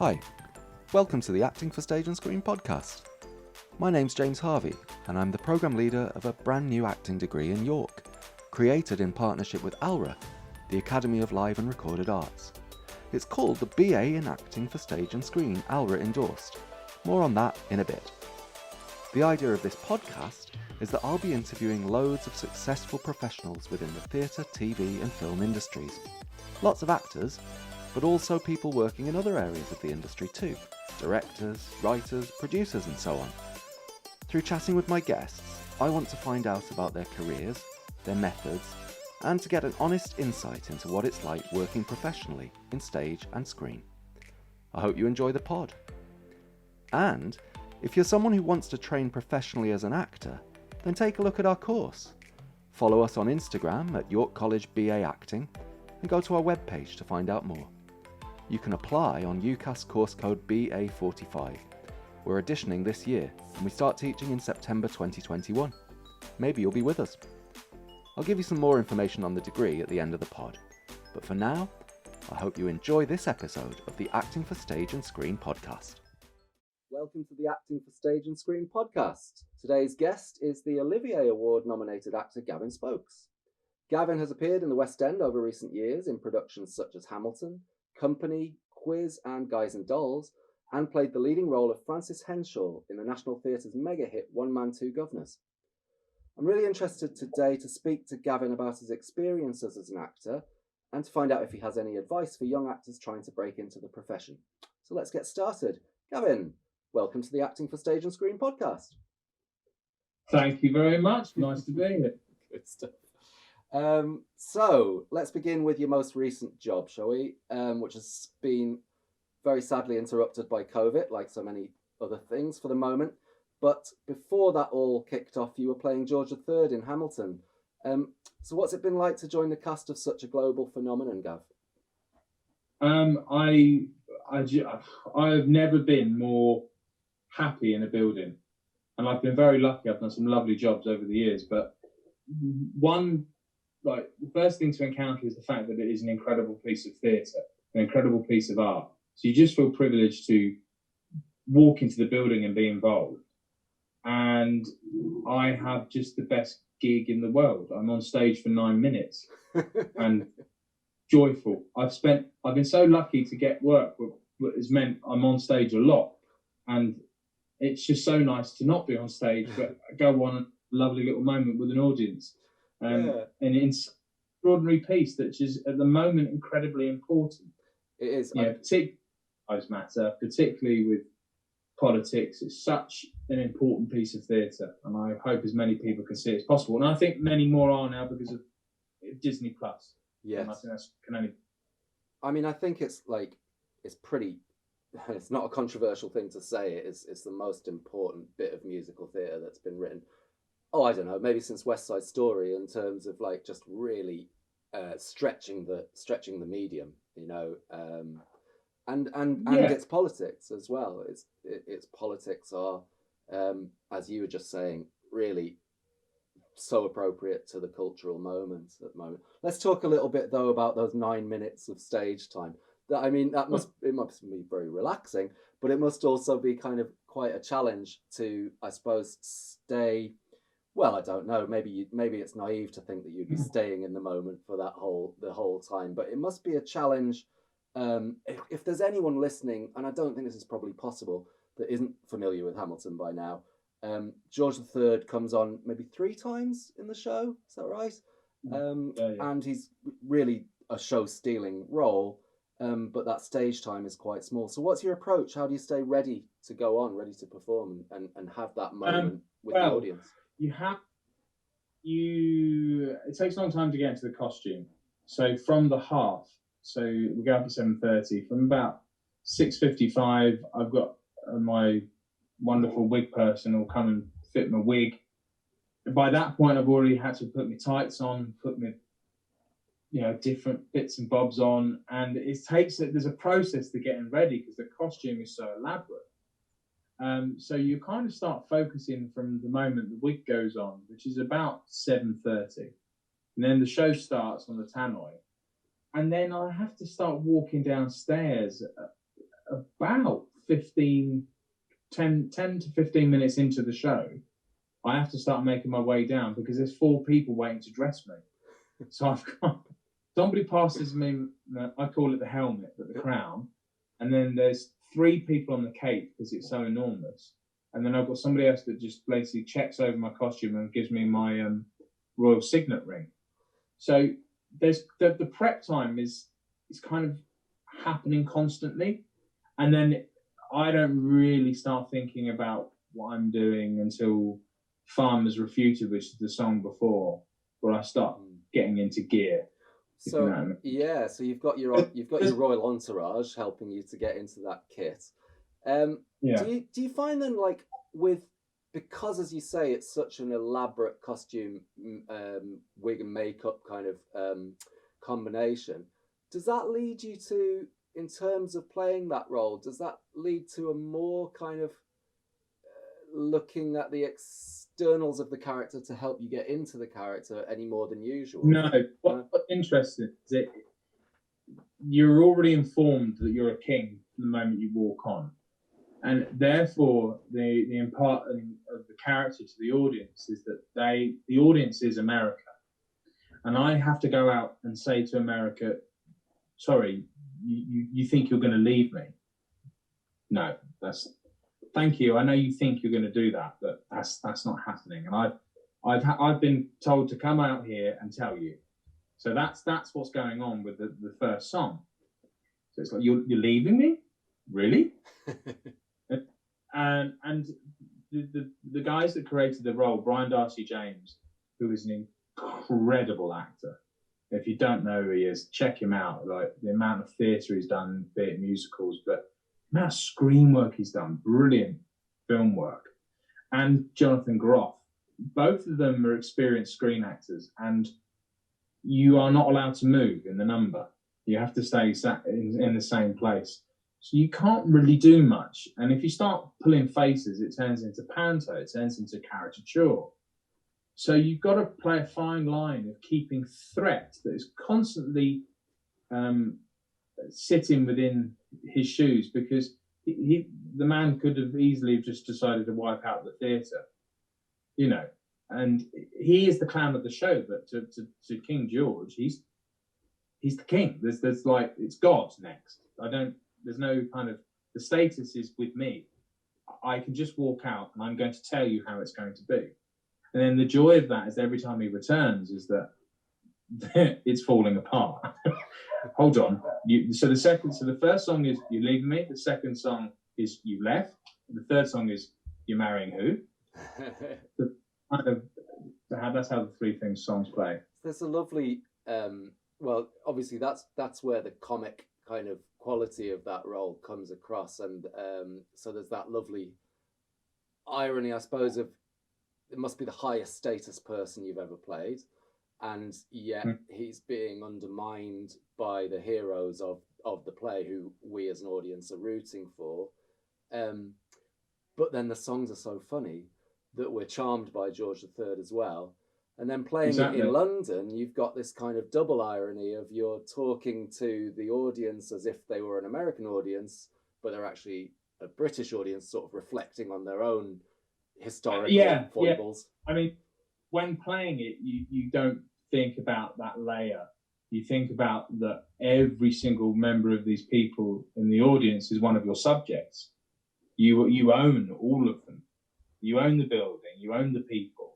Hi, welcome to the Acting for Stage and Screen podcast. My name's James Harvey, and I'm the programme leader of a brand new acting degree in York, created in partnership with ALRA, the Academy of Live and Recorded Arts. It's called the BA in Acting for Stage and Screen, ALRA endorsed. More on that in a bit. The idea of this podcast is that I'll be interviewing loads of successful professionals within the theatre, TV and film industries. Lots of actors, but also people working in other areas of the industry too. Directors, writers, producers and so on. Through chatting with my guests, I want to find out about their careers, their methods, and to get an honest insight into what it's like working professionally in stage and screen. I hope you enjoy the pod. And if you're someone who wants to train professionally as an actor, then take a look at our course. Follow us on Instagram at York College BA Acting and go to our webpage to find out more. You can apply on UCAS course code BA45. We're auditioning this year and we start teaching in September 2021. Maybe you'll be with us. I'll give you some more information on the degree at the end of the pod. But for now, I hope you enjoy this episode of the Acting for Stage and Screen podcast. Welcome to the Acting for Stage and Screen podcast. Today's guest is the Olivier Award Nominated actor Gavin Spokes. Gavin has appeared in the West End over recent years in productions such as Hamilton, Company, Quiz and Guys and Dolls, and played the leading role of Francis Henshall in the National Theatre's mega hit One Man, Two Guvnors. I'm really interested today to speak to Gavin about his experiences as an actor and to find out if he has any advice for young actors trying to break into the profession. So let's get started. Gavin, welcome to the Acting for Stage and Screen podcast. Thank you very much. Nice to be here. Good stuff. So let's begin with your most recent job, shall we? Which has been very sadly interrupted by COVID, like so many other things for the moment. But before that all kicked off, you were playing George III in Hamilton. So what's it been like to join the cast of such a global phenomenon, Gav? I've never been more happy in a building, and I've been very lucky. I've done some lovely jobs over the years, but the first thing to encounter is the fact that it is an incredible piece of theatre, an incredible piece of art. So you just feel privileged to walk into the building and be involved. And I have just the best gig in the world. I'm on stage for 9 minutes and joyful. I've been so lucky to get work, what has meant I'm on stage a lot. And it's just so nice to not be on stage, but go on a lovely little moment with an audience. And it's an extraordinary piece that is at the moment incredibly important. It is. Yeah, particularly with politics. It's such an important piece of theatre, and I hope as many people can see it as possible. And I think many more are now because of Disney Plus. Yes. And I think that's can only. I mean, I think it's pretty. It's not a controversial thing to say. It's the most important bit of musical theatre that's been written. Oh, I don't know, maybe since West Side Story, in terms of just really stretching the medium, you know, and its politics as well. Its politics are, as you were just saying, really so appropriate to the cultural moment at the moment. Let's talk a little bit though about those 9 minutes of stage time. It must be very relaxing, but it must also be kind of quite a challenge to, I suppose, stay. Well, I don't know. Maybe it's naive to think that you'd be staying in the moment for the whole time. But it must be a challenge. If there's anyone listening, and I don't think this is probably possible, that isn't familiar with Hamilton by now, George III comes on maybe 3 times in the show. Is that right? And he's really a show-stealing role, but that stage time is quite small. So what's your approach? How do you stay ready to go on, ready to perform, and have that moment with the audience? It takes a long time to get into the costume. So from the half, so we go up at 7:30. From about 6:55, I've got my wonderful wig person will come and fit my wig. By that point, I've already had to put my tights on, put my different bits and bobs on, and there's a process to getting ready because the costume is so elaborate. So you kind of start focusing from the moment the wig goes on, which is about 7:30. And then the show starts on the tannoy. And then I have to start walking downstairs about 10 to 15 minutes into the show, I have to start making my way down because there's 4 people waiting to dress me. So I've got somebody passes me, I call it the helmet, but the crown, and then there's 3 people on the cape because it's so enormous, and then I've got somebody else that just basically checks over my costume and gives me my royal signet ring. So there's the prep time is kind of happening constantly, and then I don't really start thinking about what I'm doing until Farmers Refuted, which is the song before, where I start getting into gear. So yeah, so you've got your royal entourage helping you to get into that kit. Yeah. Do you find then, like, because as you say it's such an elaborate costume, wig and makeup kind of combination, does that lead you to, in terms of playing that role, does that lead to a more kind of looking at the externals of the character to help you get into the character any more than usual? No. What's interesting is that you're already informed that you're a king the moment you walk on, and therefore the imparting of the character to the audience is that the audience is America, and I have to go out and say to America, sorry, you think you're going to leave me? No, thank you. I know you think you're going to do that, but that's not happening. And I've been told to come out here and tell you. So that's what's going on with the first song. So it's like, you're leaving me, really? and the guys that created the role, Brian Darcy James, who is an incredible actor. If you don't know who he is, check him out. Like, the amount of theatre he's done, be it musicals, but the amount of screen work he's done, brilliant film work. And Jonathan Groff, both of them are experienced screen actors, and you are not allowed to move in the number. You have to stay sat in the same place. So you can't really do much. And if you start pulling faces, it turns into panto, it turns into caricature. So you've got to play a fine line of keeping threat that is constantly sitting within his shoes, because the man could have easily just decided to wipe out the theatre, you know. And he is the clown of the show, but to King George, he's the king. There's like, it's God next. There's no kind of, the status is with me. I can just walk out and I'm going to tell you how it's going to be. And then the joy of that is every time he returns is that it's falling apart. Hold on. So the first song is "You Leaving Me." The second song is "You Left." The third song is "You're Marrying Who." That's how the 3 things songs play. There's a lovely, well, obviously that's where the comic kind of quality of that role comes across, and so there's that lovely irony, I suppose, of it must be the highest status person you've ever played, and yet he's being undermined by the heroes of the play, who we as an audience are rooting for. But then the songs are so funny that we're charmed by George III as well. And then playing it in London, you've got this kind of double irony of you're talking to the audience as if they were an American audience, but they're actually a British audience, sort of reflecting on their own historical foibles. I mean, when playing it, you don't think about that layer. You think about that every single member of these people in the audience is one of your subjects. You own all of them. You own the building. You own the people.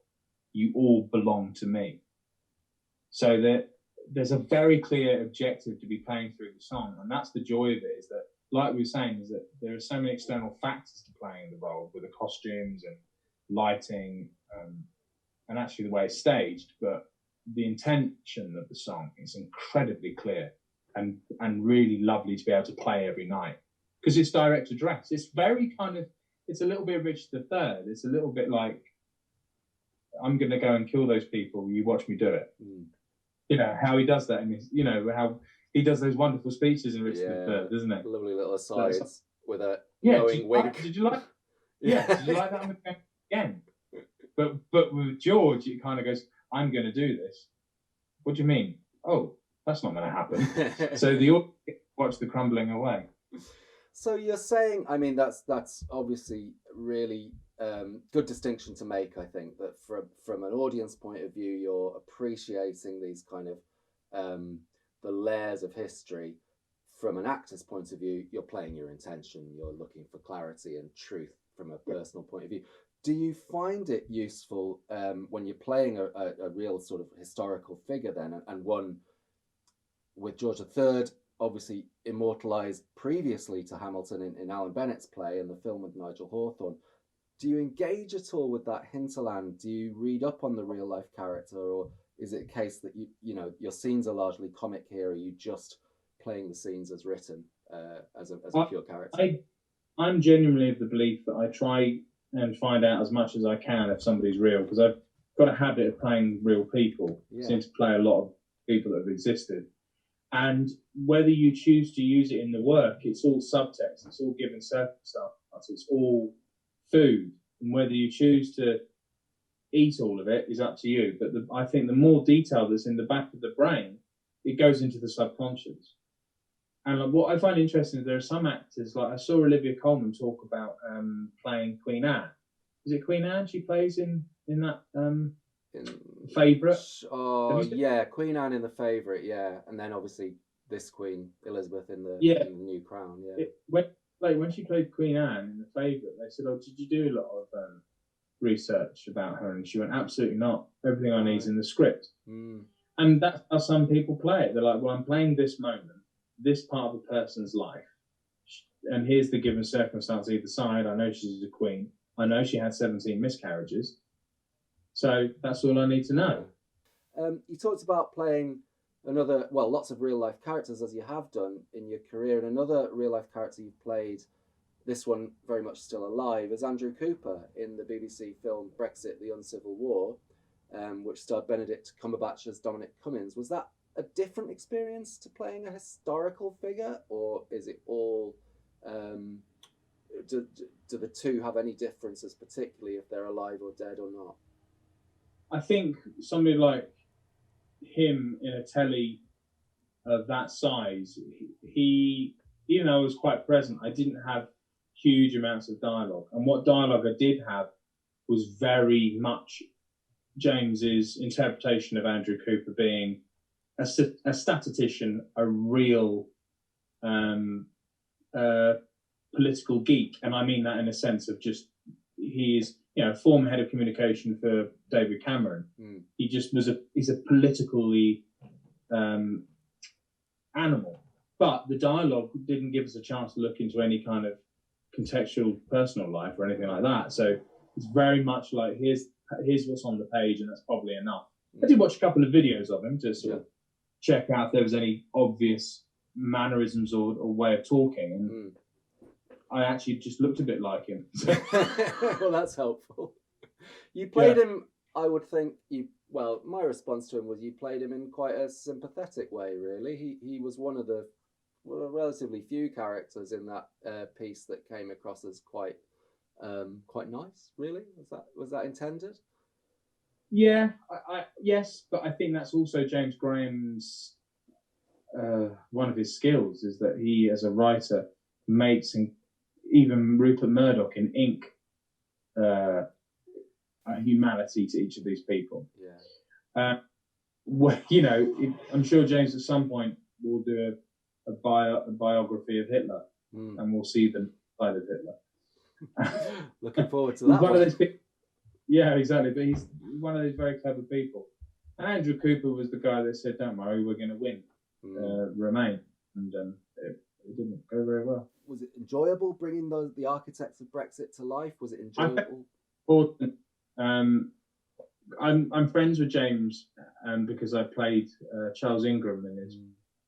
You all belong to me. So that there's a very clear objective to be playing through the song, and that's the joy of it. Is that, like we were saying, is that there are so many external factors to playing the role, with the costumes and lighting, and actually the way it's staged. But the intention of the song is incredibly clear and really lovely to be able to play every night, because it's direct address. It's very kind of, it's a little bit Richard III. It's a little bit like, I'm going to go and kill those people. You watch me do it. You know how he does that, and you know how he does those wonderful speeches in Richard III, doesn't it? Lovely little asides with a knowing wink. Did you like? Did you like that again? But with George, it kind of goes, I'm going to do this. What do you mean? Oh, that's not going to happen. So the audience watch the crumbling away. So you're saying, I mean, that's obviously really good distinction to make. I think that from an audience point of view, you're appreciating these kind of the layers of history. From an actor's point of view, you're playing your intention. You're looking for clarity and truth from a personal point of view. Do you find it useful when you're playing a real sort of historical figure then, and one with George III, obviously immortalised previously to Hamilton in Alan Bennett's play and the film with Nigel Hawthorne? Do you engage at all with that hinterland? Do you read up on the real life character, or is it a case that you know your scenes are largely comic here? Are you just playing the scenes as written as a pure character? I'm genuinely of the belief that I try and find out as much as I can if somebody's real, because I've got a habit of playing real people. I seem to play a lot of people that have existed. And whether you choose to use it in the work, it's all subtext, it's all given circumstance, it's all food. And whether you choose to eat all of it is up to you. But I think the more detail that's in the back of the brain, it goes into the subconscious. And what I find interesting is there are some actors, like I saw Olivia Colman talk about playing Queen Anne. Is it Queen Anne she plays in that Favourite? Oh yeah, Queen Anne in The Favourite, yeah, and then obviously this Queen Elizabeth in the New Crown, yeah. When she played Queen Anne in The Favourite, they said, "Oh, did you do a lot of research about her?" And she went, "Absolutely not. Everything I need is in the script." And that's how some people play it. They're like, "Well, I'm playing this moment, this part of a person's life, and here's the given circumstance either side. I know she's a queen. I know she had 17 miscarriages. So that's all I need to know." You talked about playing lots of real life characters, as you have done in your career, and another real life character you've played, this one very much still alive, is Andrew Cooper in the BBC film Brexit, the Uncivil War, which starred Benedict Cumberbatch as Dominic Cummings. Was that a different experience to playing a historical figure, or is it all do the two have any differences, particularly if they're alive or dead or not? I think somebody like him in a telly of that size, he even though I was quite present, I didn't have huge amounts of dialogue. And what dialogue I did have was very much James's interpretation of Andrew Cooper being a statistician, a real political geek. And I mean that in a sense of just, he's former head of communication for David Cameron. He just he's a politically animal. But the dialogue didn't give us a chance to look into any kind of contextual personal life or anything like that. So it's very much like, here's what's on the page, and that's probably enough. I did watch a couple of videos of him to sort of check out if there was any obvious mannerisms or way of talking. And I actually just looked a bit like him. Well, that's helpful. You played him, I would think, my response to him was you played him in quite a sympathetic way, really. He was one of the relatively few characters in that piece that came across as quite nice, really. Was that intended? Yeah, yes, but I think that's also James Graham's one of his skills, is that he, as a writer, makes, and even Rupert Murdoch in Ink, humanity to each of these people. Yeah. I'm sure James at some point will do a biography of Hitler, and we'll see the side of Hitler. Looking forward to that. One of those people. Yeah, exactly. But he's one of those very clever people. And Andrew Cooper was the guy that said, "Don't worry, we're going to win, Remain," and it didn't go very well. Was it enjoyable bringing the architects of Brexit to life? Was it enjoyable? I'm friends with James because I played Charles Ingram in his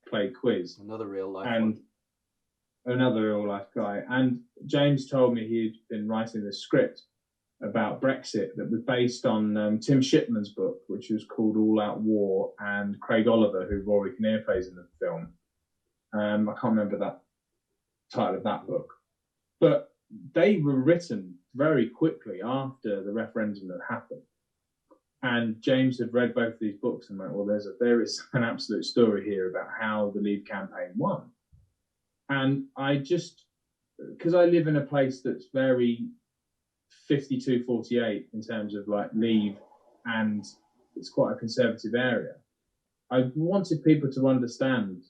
play Quiz. Another real life guy. And James told me he'd been writing this script about Brexit that was based on Tim Shipman's book, which was called All Out War, and Craig Oliver, who Rory Kinnear plays in the film. I can't remember that title of that book, but they were written very quickly after the referendum had happened. And James had read both of these books and went, well, there is an absolute story here about how the Leave campaign won. And I just because I live in a place that's very 52-48 in terms of like leave, and it's quite a conservative area. I wanted people to understand.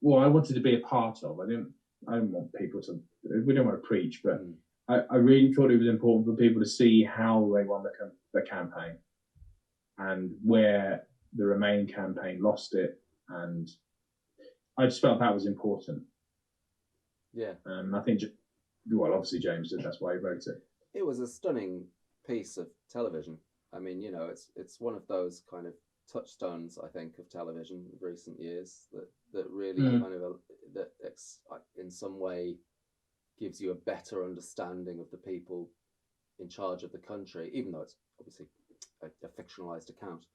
Well, I wanted to be a part of. I didn't want people to. We don't want to preach, but I really thought it was important for people to see how they won the campaign, and where the Remain campaign lost it, and I just felt that was important. Yeah. I think, well, obviously James did. That's why he wrote it. It was a stunning piece of television. I mean, you know, it's one of those kind of touchstones, I think, of television of recent years that really kind of in some way gives you a better understanding of the people in charge of the country, even though it's obviously a fictionalized account.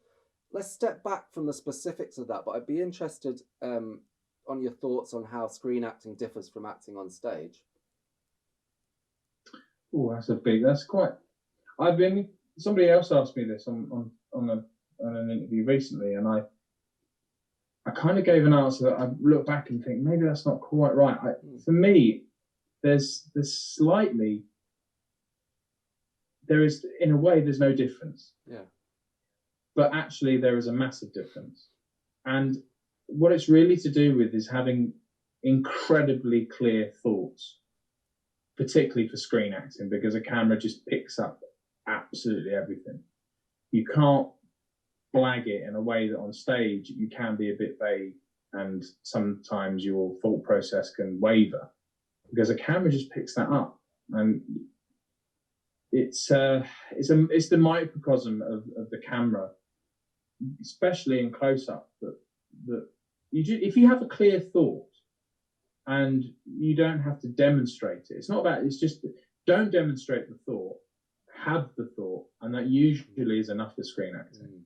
Let's step back from the specifics of that, but I'd be interested on your thoughts on how screen acting differs from acting on stage. Oh, that's quite. Somebody else asked me this on an interview recently, and I kind of gave an answer that I look back and think maybe that's not quite right. For me, there's slightly, there is, in a way, there's no difference. Yeah. But actually there is a massive difference. And what it's really to do with is having incredibly clear thoughts, particularly for screen acting, because a camera just picks up absolutely everything. You can't blag it in a way that on stage you can be a bit vague, and sometimes your thought process can waver, because a camera just picks that up. And it's the microcosm of the camera, especially in close-up, that if you have a clear thought and you don't have to demonstrate it, it's just don't demonstrate the thought, have the thought, and that usually is enough for screen acting.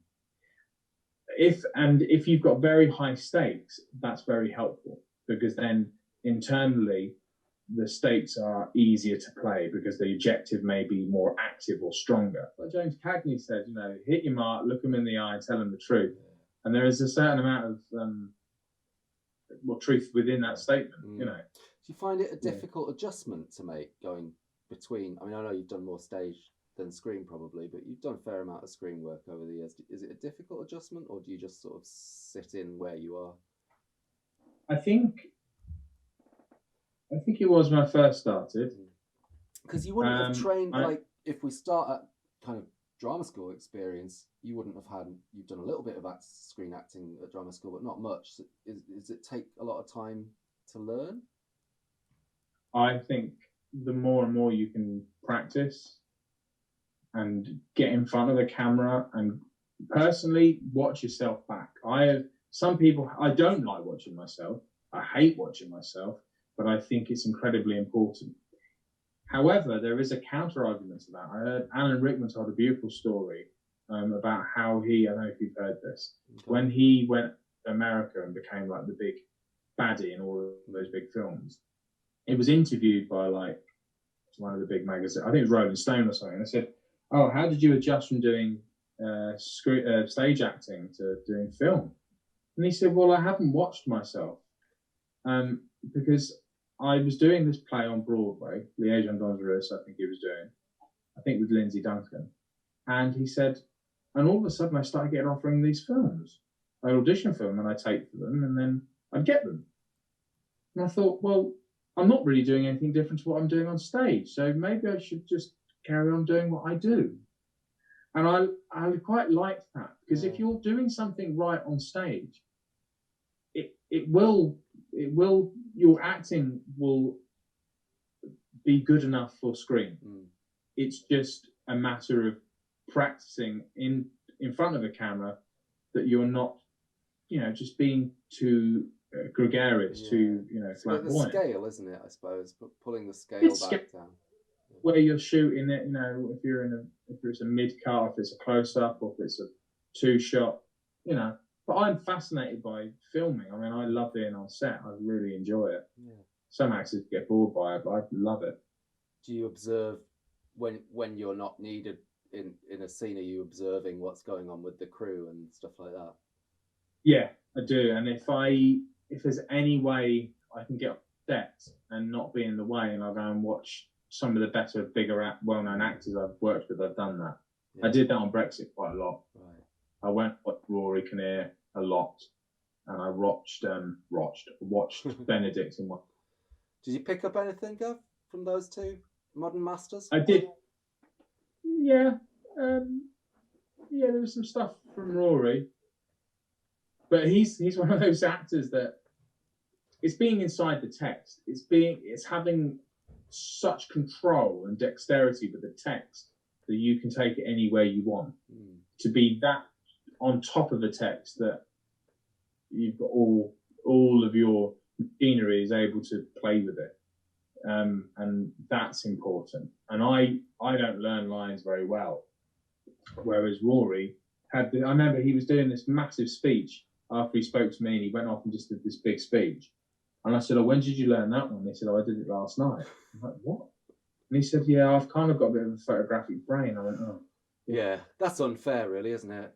If you've got very high stakes, that's very helpful, because then internally the stakes are easier to play because the objective may be more active or stronger. Like James Cagney said, you know, hit your mark, look them in the eye, and tell them the truth. And there is a certain amount of truth within that statement. You know. Do you find it a difficult adjustment to make going between? I mean, I know you've done more stage than screen probably, but you've done a fair amount of screen work over the years. Is it a difficult adjustment, or do you just sort of sit in where you are? I think it was when I first started. Because you wouldn't have trained, like, if we start at kind of drama school experience, you wouldn't have you've done a little bit of screen acting at drama school, but not much. Does it take a lot of time to learn? I think the more and more you can practice and get in front of the camera and personally watch yourself back. Some people, I don't like watching myself. I hate watching myself, but I think it's incredibly important. However, there is a counter argument to that. I heard Alan Rickman told a beautiful story about how I don't know if you've heard this, when he went to America and became like the big baddie in all of those big films, he was interviewed by like one of the big magazines, I think it was Rolling Stone or something, and they said, "Oh, how did you adjust from doing stage acting to doing film?" And he said, "Well, I haven't watched myself because I was doing this play on Broadway, Liaison Dangereuse, I think he was doing, I think with Lindsay Duncan." And he said, and all of a sudden I started getting offering these films. I audition for them and I take for them and then I'd get them. And I thought, well, I'm not really doing anything different to what I'm doing on stage, so maybe I should just carry on doing what I do. And I quite liked that, because if you're doing something right on stage, your acting will be good enough for screen. It's just a matter of practicing in front of a camera, that you're not, just being too gregarious, too, flamboyant. The scale, isn't it? I suppose, but pulling the scale back down. Where you're shooting it, if it's a mid cut, if it's a close up, or if it's a two shot, But I'm fascinated by filming. I mean, I love being on set. I really enjoy it. Yeah. Some actors get bored by it, but I love it. Do you observe when you're not needed in a scene? Are you observing what's going on with the crew and stuff like that? Yeah, I do. And if there's any way I can get set and not be in the way, and I go and watch some of the better, bigger, well-known actors I've worked with. I've done that. Yeah. I did that on Brexit quite a lot. Right. I went with Rory Kinnear a lot, and I watched Benedict in one. Did you pick up anything, Gav, from those two modern masters? I did. Yeah. There was some stuff from Rory, but he's one of those actors that it's being inside the text. It's having such control and dexterity with the text that you can take it anywhere you want. To be that on top of the text that you've got all of your machinery is able to play with it, and that's important. And I don't learn lines very well, whereas Rory I remember he was doing this massive speech after he spoke to me, and he went off and just did this big speech. And I said, "Oh, when did you learn that one?" They said, "Oh, I did it last night." I'm like, "What?" And he said, "Yeah, I've kind of got a bit of a photographic brain." I went, "Oh." Yeah, that's unfair, really, isn't it?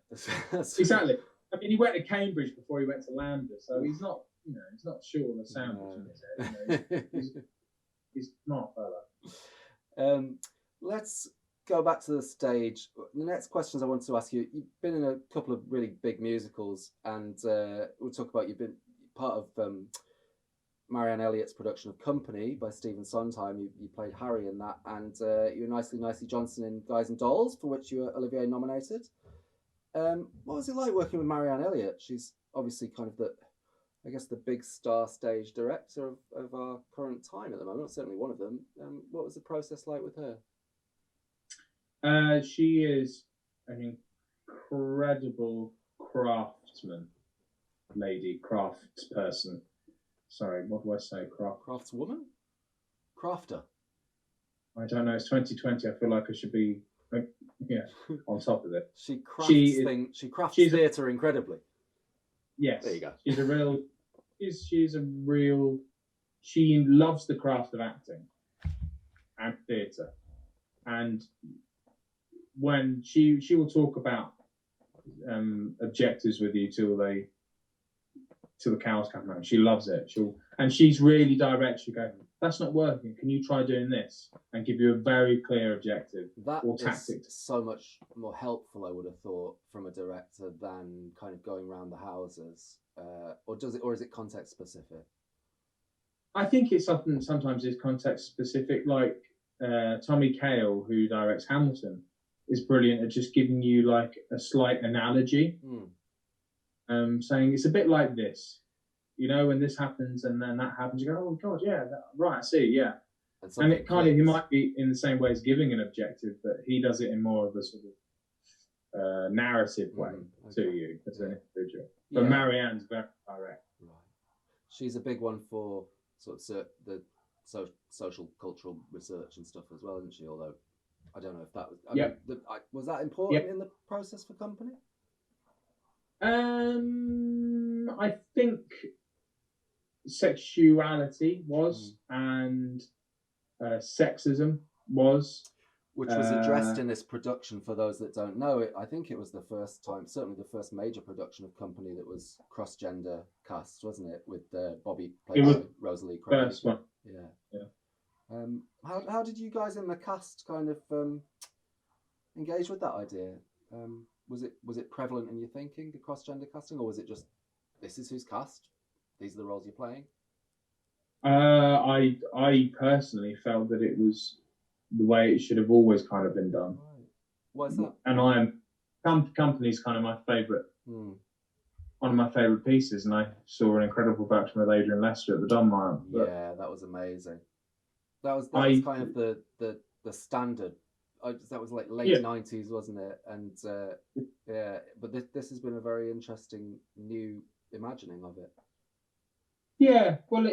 Exactly. I mean, he went to Cambridge before he went to Lambda, so he's not sure on the sound. He's a smart fella. Let's go back to the stage. The next questions I wanted to ask you. You've been in a couple of really big musicals, and we'll talk about you've been part of Marianne Elliott's production of Company by Stephen Sondheim. You played Harry in that, and you were Nicely Johnson in Guys and Dolls, for which you were Olivier nominated. What was it like working with Marianne Elliot? She's obviously kind of the big star stage director of our current time at the moment, certainly one of them. What was the process like with her? She is an incredible craftsperson. Sorry, what do I say? Craftswoman? Crafter? I don't know. It's 2020. I feel like I should be, on top of it. She crafts theatre incredibly. Yes. There you go. She loves the craft of acting and theatre. And when she will talk about objectives with you till the cows come home. She loves it. She's really direct. She'll go, "That's not working. Can you try doing this?" And give you a very clear objective or tactic. That is so much more helpful, I would have thought, from a director than kind of going around the houses. Or is it context specific? I think it's sometimes it's context specific. Like Tommy Kail, who directs Hamilton, is brilliant at just giving you like a slight analogy. Saying it's a bit like this, when this happens and then that happens, you go, "Oh God, yeah, right, I see, yeah." And it kind of, he might be in the same way as giving an objective, but he does it in more of a sort of narrative way to you as an individual. But Marianne's very direct. Right. She's a big one for sort of the social cultural research and stuff as well, isn't she? Although I don't know if that was. Was that important in the process for Company? I think sexuality was, and sexism was, which was addressed in this production. For those that don't know it, I think it was the first time, certainly the first major production of Company that was cross-gender cast, wasn't it? With Bobby played by Rosalie Craig. First one. Yeah. How did you guys in the cast kind of engage with that idea? Was it prevalent in your thinking, the cross-gender casting, or was it just, this is who's cast, these are the roles you're playing? I personally felt that it was the way it should have always kind of been done. Right. Why is that? And Company's kind of my favourite, one of my favourite pieces, and I saw an incredible production with Adrian Lester at the Donmar. Yeah, that was amazing. That was kind of the standard. That was like late 90s, wasn't it? And but this has been a very interesting new imagining of it. Yeah, well,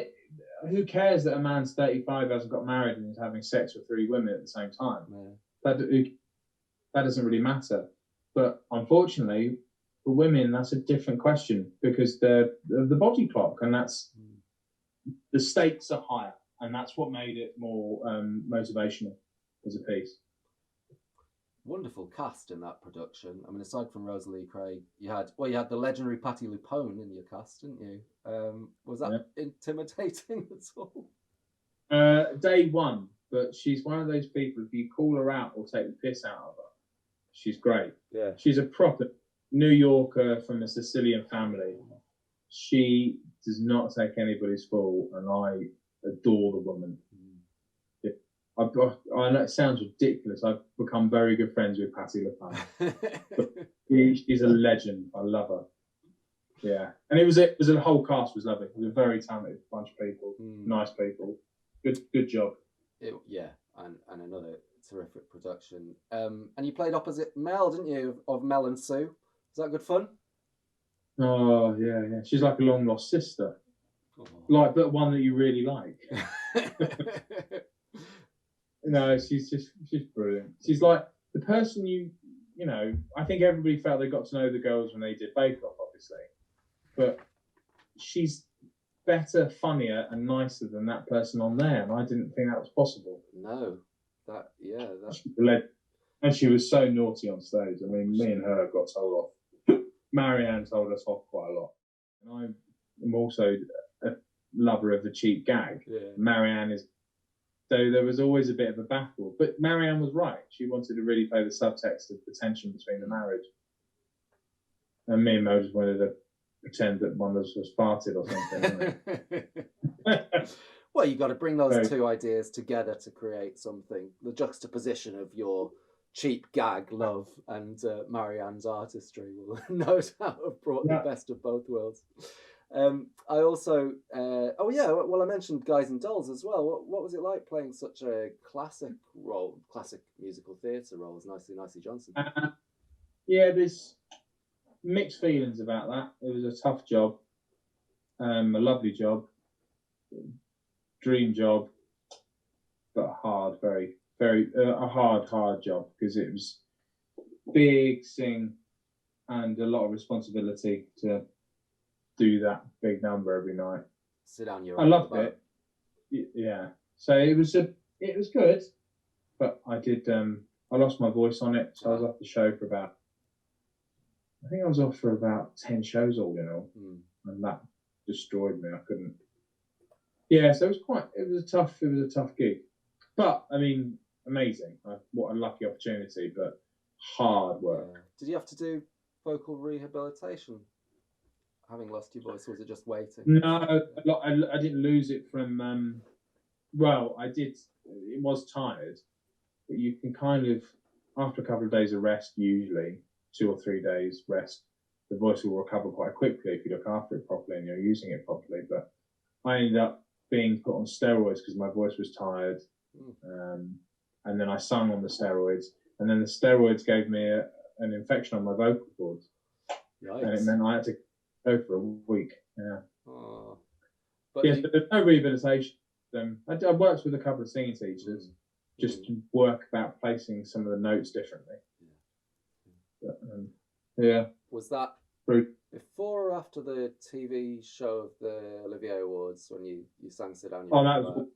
who cares that a man's 35, hasn't got married, and is having sex with 3 women at the same time? Yeah. That doesn't really matter. But unfortunately, for women, that's a different question, because they're the body clock, and that's the stakes are higher, and that's what made it more motivational as a piece. wonderful cast in that production. I mean, aside from Rosalie Craig, you had the legendary Patti LuPone in your cast, didn't you? Was that intimidating at all? Day one, but she's one of those people. If you call her out or take the piss out of her, she's great. Yeah, she's a proper New Yorker from a Sicilian family. She does not take anybody's fault, and I adore the woman. I know it sounds ridiculous. I've become very good friends with Patti LuPone. She's a legend. I love her. Yeah, and it was the whole cast was lovely. It was a very talented bunch of people, nice people. Good job. And another terrific production. And you played opposite Mel, didn't you? Of Mel and Sue. Was that good fun? Oh yeah. She's like a long lost sister, but one that you really like. No, she's brilliant. She's like the person you know. I think everybody felt they got to know the girls when they did Bake Off, obviously, but she's better, funnier, and nicer than that person on there, and I didn't think that was possible. No, and she was so naughty on stage. I mean, me and her got told off. Marianne told us off quite a lot, and I'm also a lover of the cheap gag. Yeah. Marianne is. So there was always a bit of a battle, but Marianne was right. She wanted to really play the subtext of the tension between the marriage, and me and Mo just wanted to pretend that one of us was farted or something. Well, you've got to bring those two ideas together to create something. The juxtaposition of your cheap gag love and Marianne's artistry will no doubt have brought the best of both worlds. I also, I mentioned Guys and Dolls as well. What was it like playing such a classic musical theatre role as Nicey Johnson? There's mixed feelings about that. It was a tough job, a lovely job, dream job, but hard, very, very a hard job because it was big sing and a lot of responsibility to do that big number every night. Sit down, I loved it. Yeah. So it was good, but I lost my voice on it, so I was off the show for about 10 shows all in all, and that destroyed me. I couldn't. Yeah, so it was a tough gig, but I mean, amazing. What a lucky opportunity, but hard work. Yeah. Did you have to do vocal rehabilitation? Having lost your voice, or was it just waiting? No, I didn't lose it from. Well, I did. It was tired, but you can kind of, after a couple of days of rest, usually 2 or 3 days rest, the voice will recover quite quickly if you look after it properly and you're using it properly. But I ended up being put on steroids because my voice was tired, and then I sung on the steroids, and then the steroids gave me an infection on my vocal cords, and it meant I had to go for a week. Yeah. Oh. But there's no rehabilitation. I worked with a couple of singing teachers just to work about placing some of the notes differently. But, was that before or after the TV show of the Olivier Awards when you sang Sit Down? That was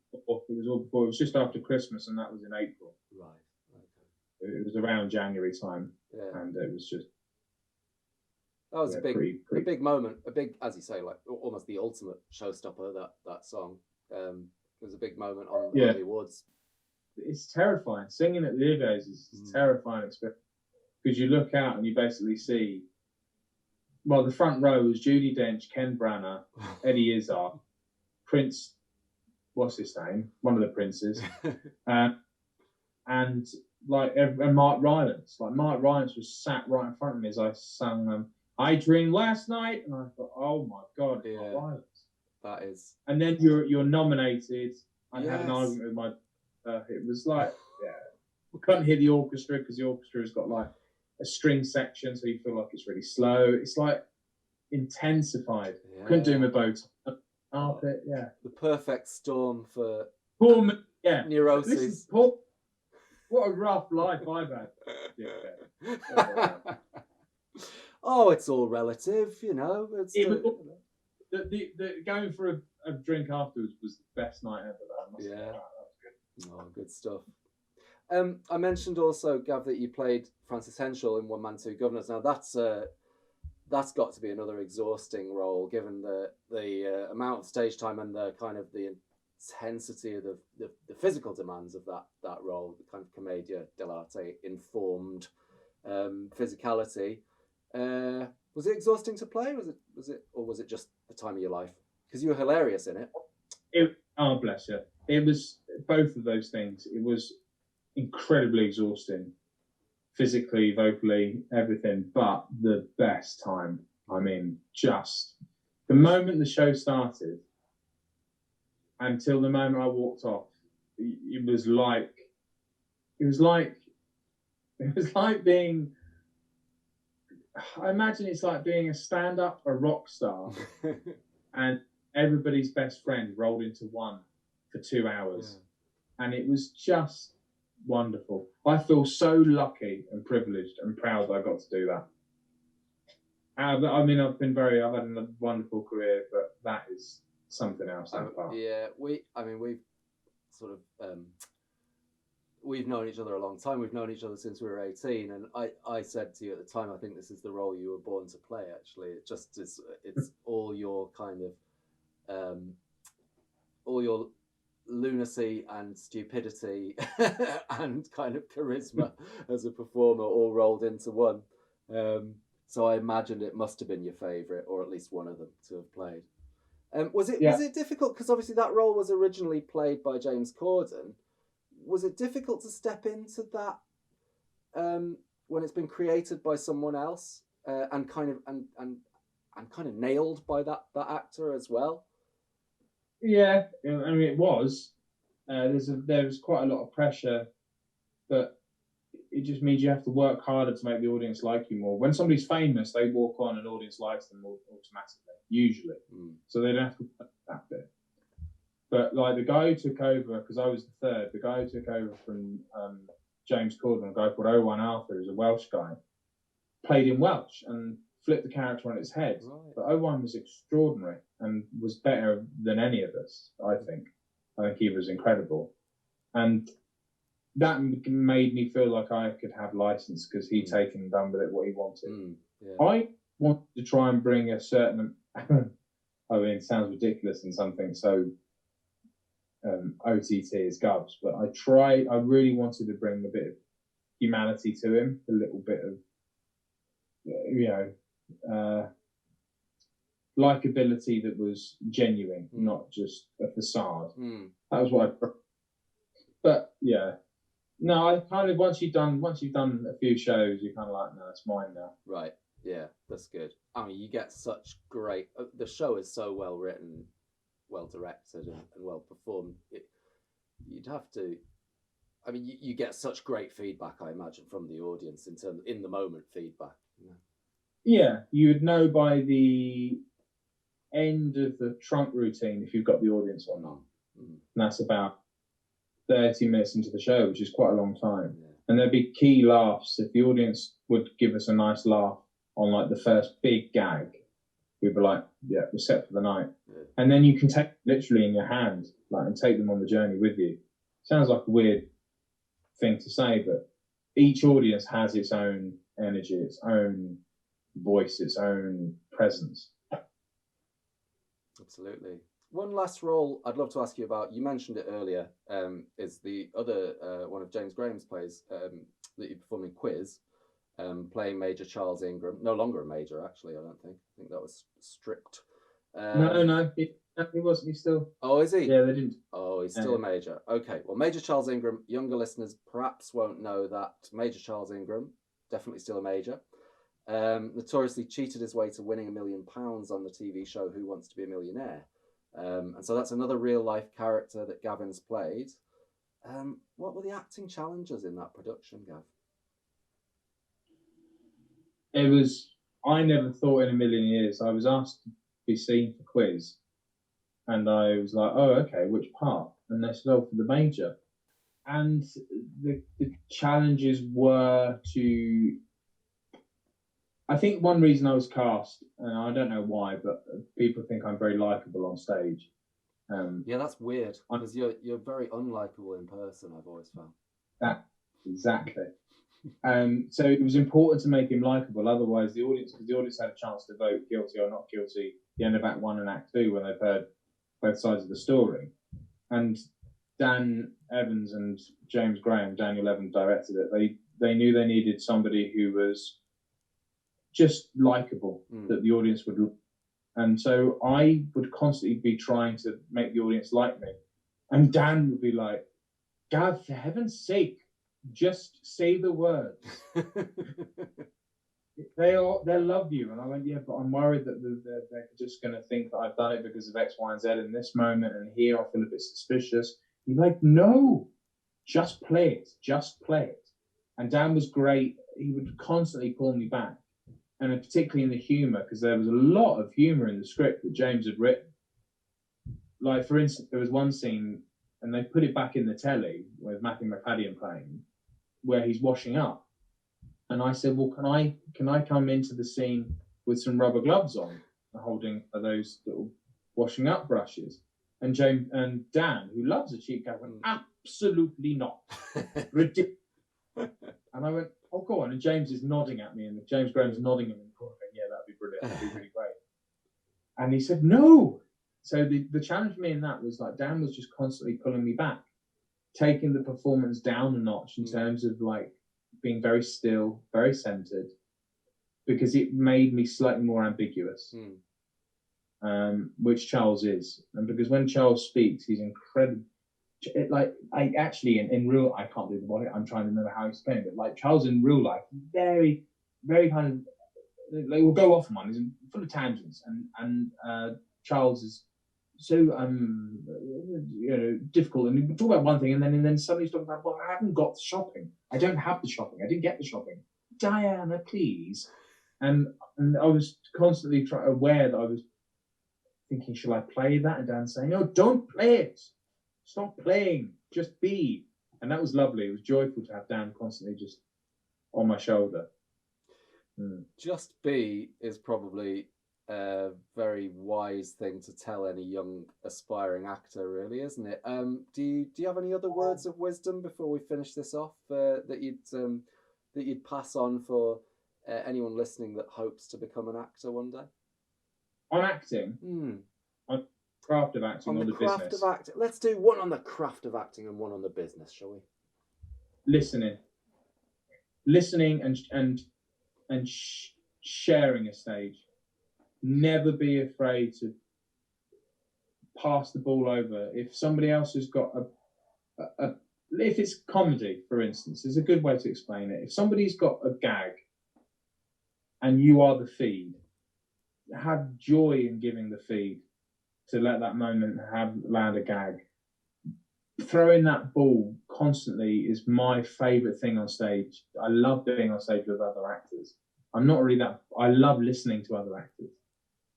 all before. It was just after Christmas, and that was in April. Right. Okay. It was around January time, and it was just. That was a big moment, as you say, like almost the ultimate showstopper. That song. It was a big moment on the awards. It's terrifying. Singing at the Olivier's is a terrifying experience because you look out and you basically see. Well, the front row was Judi Dench, Ken Branagh, Eddie Izzard, Prince. What's his name? One of the princes, and Mark Rylance. Like Mark Rylance was sat right in front of me as I sang I Dreamed Last Night, and I thought, oh my God, Mark Rylance. That is. And then you're nominated. I had an argument with my. It was like, we couldn't hear the orchestra because the orchestra has got like a string section, so you feel like it's really slow. It's like intensified. Yeah. Couldn't do my bow carpet. The perfect storm for neurosis. Listen, Paul, what a rough life I've had. Oh, it's all relative, you know. It's the going for a drink afterwards was the best night ever. That was good. Oh, good stuff. I mentioned also, Gav, that you played Francis Henshall in One Man Two Guvnors. Now that's got to be another exhausting role, given the amount of stage time and the kind of the intensity of the physical demands of that role, the kind of commedia dell'arte informed physicality. Was it exhausting to play? Or was it just the time of your life? Because you were hilarious in it. Oh, bless you. It was both of those things. It was incredibly exhausting, physically, vocally, everything, but the best time. I mean, just the moment the show started until the moment I walked off, it was like being, I imagine it's like being a stand-up, a rock star, and everybody's best friend rolled into one for 2 hours. Yeah. And it was just wonderful. I feel so lucky and privileged and proud that I got to do that. I mean, I've had a wonderful career, but that is something else. Yeah, we've sort of we've known each other a long time. We've known each other since we were 18, and I said to you at the time, I think this is the role you were born to play. Actually, it's all your kind of all your lunacy and stupidity and kind of charisma as a performer all rolled into one. So I imagined it must have been your favourite, or at least one of them to have played. Was it difficult? Because obviously that role was originally played by James Corden. Was it difficult to step into that when it's been created by someone else and kind of nailed by that actor as well? Yeah, I mean, it was. There was quite a lot of pressure, but it just means you have to work harder to make the audience like you more. When somebody's famous, they walk on and the audience likes them automatically, usually. So they don't have to work that bit. But like the guy who took over, because I was the third, the guy who took over from James Corden, a guy called Owain Arthur, who's a Welsh guy, played in Welsh and flipped the character on its head. Right. But Owain was extraordinary and was better than any of us, I think. I think he was incredible. And that made me feel like I could have license because he'd taken and done with it what he wanted. I wanted to try and bring a certain, I mean, it sounds ridiculous in something so OTT as Gubs, but I really wanted to bring a bit of humanity to him, a little bit of, likability that was genuine, not just a facade. That was what I. But yeah, no, I kind of once you've done a few shows, you're kind of like, no, it's mine now. Right. Yeah, that's good. I mean, you get such great. The show is so well written, well directed, and well performed. You'd have to. I mean, you get such great feedback, I imagine, from the audience in the moment feedback. Yeah, you would know by the end of the trunk routine if you've got the audience or not. And that's about 30 minutes into the show, which is quite a long time. Yeah. And there'd be key laughs. If the audience would give us a nice laugh on like the first big gag, we'd be like, yeah, we're set for the night. Yeah. And then you can take literally in your hand, like, and take them on the journey with you. Sounds like a weird thing to say, but each audience has its own energy, its own voice, its own presence. Absolutely. One last role I'd love to ask you about, you mentioned it earlier, is the other one of James Graham's plays that you perform in Quiz, playing Major Charles Ingram. No longer a major, actually, I don't think. I think that was stripped. No, he wasn't. He's still. Oh, is he? Yeah, they didn't. Oh, he's still a major. Okay, well, Major Charles Ingram, younger listeners perhaps won't know that Major Charles Ingram, definitely still a major, notoriously cheated his way to winning £1 million on the TV show Who Wants to Be a Millionaire. And so that's another real life character that Gavin's played. What were the acting challenges in that production, Gav? It was, I never thought in a million years. I was asked to be seen for Quiz, and I was like, oh, okay, which part? And they said, oh, for the major. And the challenges were to, I think one reason I was cast, and I don't know why, but people think I'm very likeable on stage. Yeah, that's weird, because you're very unlikable in person, I've always found. Exactly. So it was important to make him likable. Otherwise, because the audience had a chance to vote guilty or not guilty, the end of Act 1 and Act 2 when they've heard both sides of the story. And Dan Evans and James Graham, Daniel Evans directed it. They knew they needed somebody who was just likable, that the audience would. And so I would constantly be trying to make the audience like me. And Dan would be like, "Gav, for heaven's sake, just say the words. They'll love you." And I went, "Yeah, but I'm worried that they're just going to think that I've done it because of X, Y, and Z in this moment, and here I feel a bit suspicious." He's like, "No, just play it. Just play it." And Dan was great. He would constantly pull me back. And particularly in the humour, because there was a lot of humour in the script that James had written. Like, for instance, there was one scene, and they put it back in the telly with Matthew McFadden playing, where he's washing up. And I said, "Well, can I come into the scene with some rubber gloves on, holding those little washing up brushes?" And James and Dan, who loves a cheap gag, went, "Absolutely not. Ridiculous." And I went, "Oh, go on." And James is nodding at me, and James Graham's nodding at me, going, "Yeah, that'd be brilliant. That'd be really great." And he said, "No." So the challenge for me in that was like Dan was just constantly pulling me back, taking the performance down a notch in terms of like being very still, very centered, because it made me slightly more ambiguous, which Charles is. And because when Charles speaks, he's incredible. Like, I actually in real, I can't do the body. I'm trying to remember how to explain it. But like Charles in real life, very, very kind of like we'll go off on one. He's full of tangents, and Charles is so difficult. And we talk about one thing, and then suddenly he's talking about, "Well, I haven't got the shopping. I don't have the shopping. I didn't get the shopping. Diana, please." And I was constantly aware that I was thinking, "Shall I play that?" And Dan saying, "No, don't play it. Stop playing. Just be." And that was lovely. It was joyful to have Dan constantly just on my shoulder. Just be is probably a very wise thing to tell any young aspiring actor, really, isn't it? Do you have any other words of wisdom before we finish this off that you'd pass on for anyone listening that hopes to become an actor one day? On acting, on craft of acting, on the craft business. of acting. Let's do one on the craft of acting and one on the business, shall we? Listening and sharing a stage. Never be afraid to pass the ball over. If somebody else has got if it's comedy, for instance, is a good way to explain it. If somebody's got a gag and you are the feed, have joy in giving the feed to let that moment land a gag. Throwing that ball constantly is my favourite thing on stage. I love being on stage with other actors. I'm not really that. I love listening to other actors.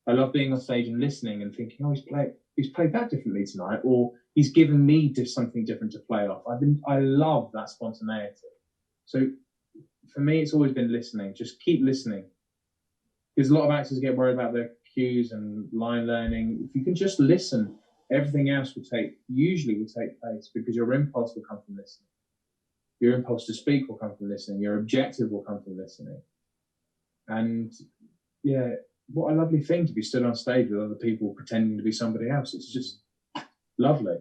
I love being on stage and listening and thinking, "Oh, he's played that differently tonight," or he's given me something different to play off. I love that spontaneity. So for me, it's always been listening. Just keep listening, because a lot of actors get worried about their cues and line learning. If you can just listen, everything else usually will take place, because your impulse will come from listening. Your impulse to speak will come from listening. Your objective will come from listening. And yeah, what a lovely thing to be stood on stage with other people pretending to be somebody else. It's just lovely.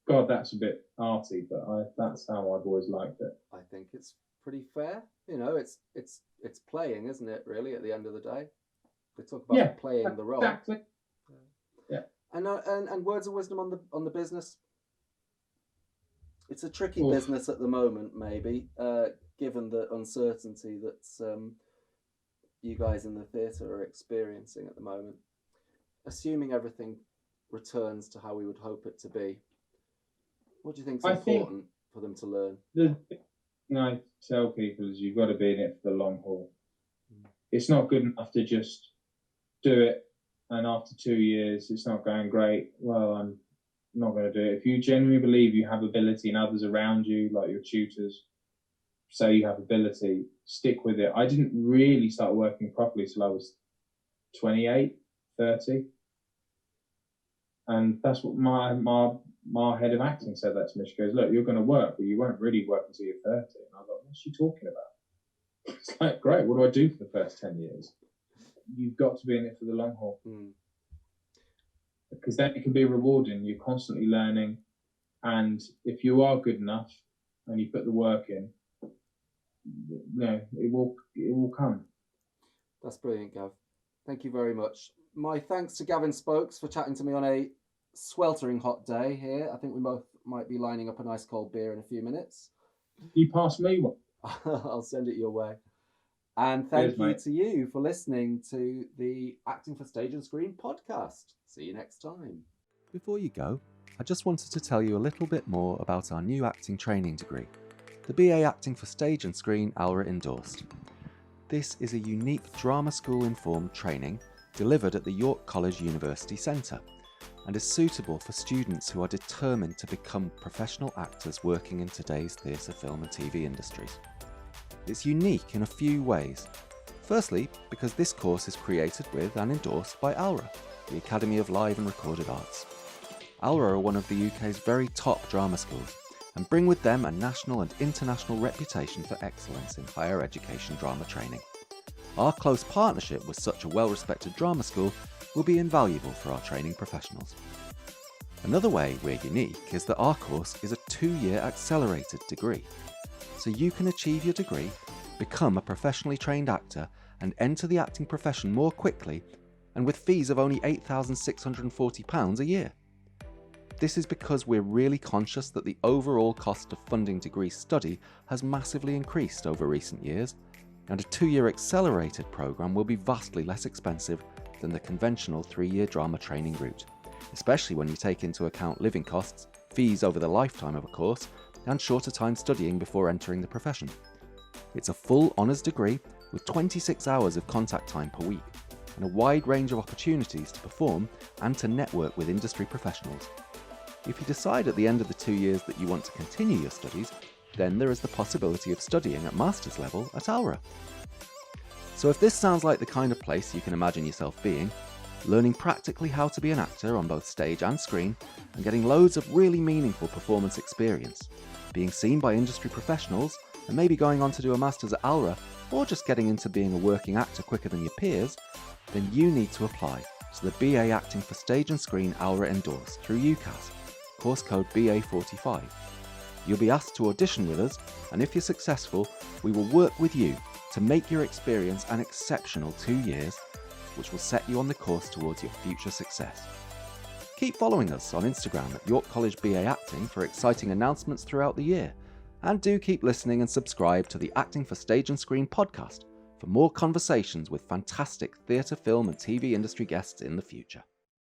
God, that's a bit arty, but that's how I've always liked it. I think it's pretty fair. You know, it's playing, isn't it? Really, at the end of the day, we talk about playing the role. Exactly. Yeah. And words of wisdom on the business. It's a tricky business at the moment, maybe, given the uncertainty that you guys in the theatre are experiencing at the moment. Assuming everything returns to how we would hope it to be, what do you think is important for them to learn? The thing I tell people is you've got to be in it for the long haul. It's not good enough to just do it, and after 2 years it's not going great. Well, I'm not going to do it. If you genuinely believe you have ability and others around you, like your tutors, say you have ability, stick with it. I didn't really start working properly till I was 28, 30. And that's what my head of acting said that to me. She goes, look, you're going to work, but you won't really work until you're 30. And I was like, what's she talking about? It's like, great, what do I do for the first 10 years? You've got to be in it for the long haul. Because then it can be rewarding. You're constantly learning. And if you are good enough and you put the work in, it will come. That's brilliant, Gav. Thank you very much. My thanks to Gavin Spokes for chatting to me on a sweltering hot day here. I think we both might be lining up a nice cold beer in a few minutes. You pass me one. I'll send it your way. And thank you to you for listening to the Acting for Stage and Screen podcast. See you next time. Before you go, I just wanted to tell you a little bit more about our new acting training degree, the BA Acting for Stage and Screen ALRA endorsed. This is a unique drama school informed training delivered at the York College University Centre and is suitable for students who are determined to become professional actors working in today's theatre, film and TV industries. It's unique in a few ways. Firstly, because this course is created with and endorsed by ALRA, the Academy of Live and Recorded Arts. ALRA are one of the UK's very top drama schools and bring with them a national and international reputation for excellence in higher education drama training. Our close partnership with such a well-respected drama school will be invaluable for our training professionals. Another way we're unique is that our course is a 2-year accelerated degree. So you can achieve your degree, become a professionally trained actor and enter the acting profession more quickly and with fees of only £8,640 a year. This is because we're really conscious that the overall cost of funding degree study has massively increased over recent years, and a 2-year accelerated programme will be vastly less expensive than the conventional 3-year drama training route, especially when you take into account living costs, fees over the lifetime of a course, and shorter time studying before entering the profession. It's a full honours degree with 26 hours of contact time per week, and a wide range of opportunities to perform and to network with industry professionals. If you decide at the end of the 2 years that you want to continue your studies, then there is the possibility of studying at master's level at ALRA. So if this sounds like the kind of place you can imagine yourself being, learning practically how to be an actor on both stage and screen, and getting loads of really meaningful performance experience, being seen by industry professionals, and maybe going on to do a master's at ALRA, or just getting into being a working actor quicker than your peers, then you need to apply to the BA Acting for Stage and Screen ALRA endorsed through UCAS, course code BA45. You'll be asked to audition with us, and if you're successful, we will work with you to make your experience an exceptional 2 years, which will set you on the course towards your future success. Keep following us on Instagram at York College BA Acting for exciting announcements throughout the year, and do keep listening and subscribe to the Acting for Stage and Screen podcast for more conversations with fantastic theatre, film and TV industry guests in the future.